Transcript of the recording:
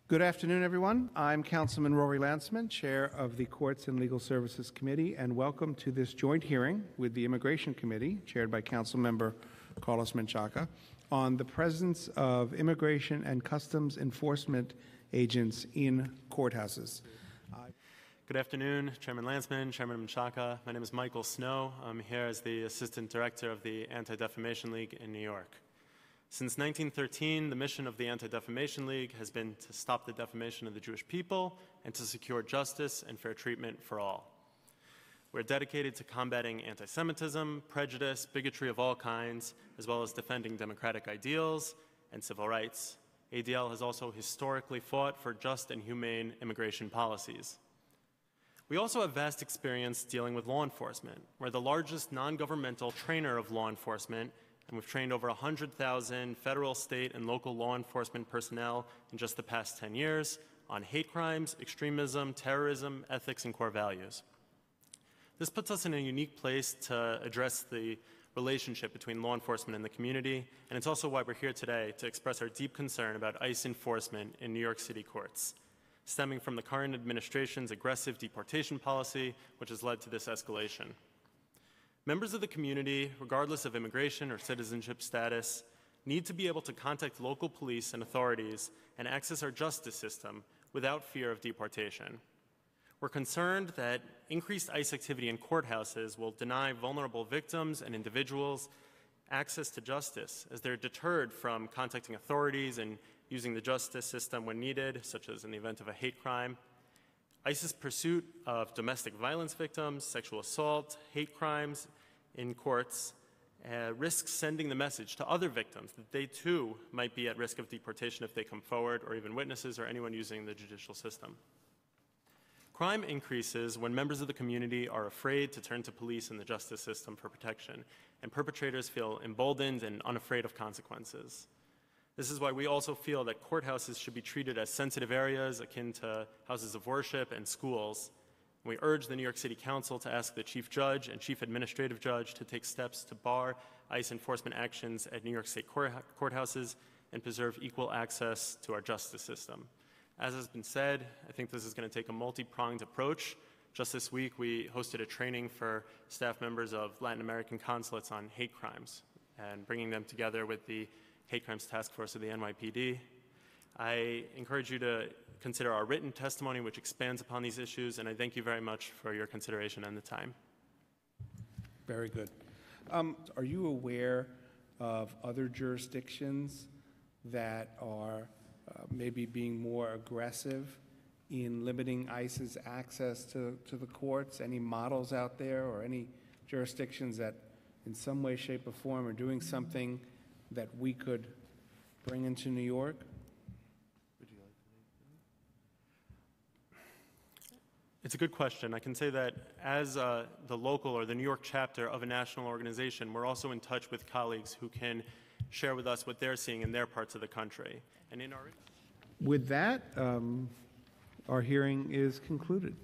Good afternoon, everyone. I'm Councilman Rory Lanceman, Chair of the Courts and Legal Services Committee, and welcome to this joint hearing with the Immigration Committee, chaired by Councilmember Carlos Menchaca, on the presence of immigration and customs enforcement agents in courthouses. Good afternoon, Chairman Lanceman, Chairman Menchaca. My name is Michael Snow. I'm here as the Assistant Director of the Anti-Defamation League in New York. Since 1913, the mission of the Anti-Defamation League has been to stop the defamation of the Jewish people and to secure justice and fair treatment for all. We're dedicated to combating anti-Semitism, prejudice, bigotry of all kinds, as well as defending democratic ideals and civil rights. ADL has also historically fought for just and humane immigration policies. We also have vast experience dealing with law enforcement. We're the largest non-governmental trainer of law enforcement, and we've trained over 100,000 federal, state, and local law enforcement personnel in just the past 10 years on hate crimes, extremism, terrorism, ethics, and core values. This puts us in a unique place to address the relationship between law enforcement and the community, and it's also why we're here today to express our deep concern about ICE enforcement in New York City courts, stemming from the current administration's aggressive deportation policy, which has led to this escalation. Members of the community, regardless of immigration or citizenship status, need to be able to contact local police and authorities and access our justice system without fear of deportation. We're concerned that increased ICE activity in courthouses will deny vulnerable victims and individuals access to justice, as they're deterred from contacting authorities and using the justice system when needed, such as in the event of a hate crime. ICE's pursuit of domestic violence victims, sexual assault, hate crimes in courts risks sending the message to other victims that they too might be at risk of deportation if they come forward, or even witnesses or anyone using the judicial system. Crime increases when members of the community are afraid to turn to police and the justice system for protection, and perpetrators feel emboldened and unafraid of consequences. This is why we also feel that courthouses should be treated as sensitive areas akin to houses of worship and schools. We urge the New York City Council to ask the Chief Judge and Chief Administrative Judge to take steps to bar ICE enforcement actions at New York State courthouses and preserve equal access to our justice system. As has been said, I think this is going to take a multi-pronged approach. Just this week, we hosted a training for staff members of Latin American consulates on hate crimes and bringing them together with the Hate Crimes Task Force of the NYPD. I encourage you to consider our written testimony, which expands upon these issues, and I thank you very much for your consideration and the time. Very good. Are you aware of other jurisdictions that are maybe being more aggressive in limiting ICE's access to the courts? Any models out there, or any jurisdictions that in some way, shape, or form are doing something that we could bring into New York? Would you like to make It's a good question. I can say that as the local or the New York chapter of a national organization, we're also in touch with colleagues who can share with us what they're seeing in their parts of the country. And in our With that, our hearing is concluded.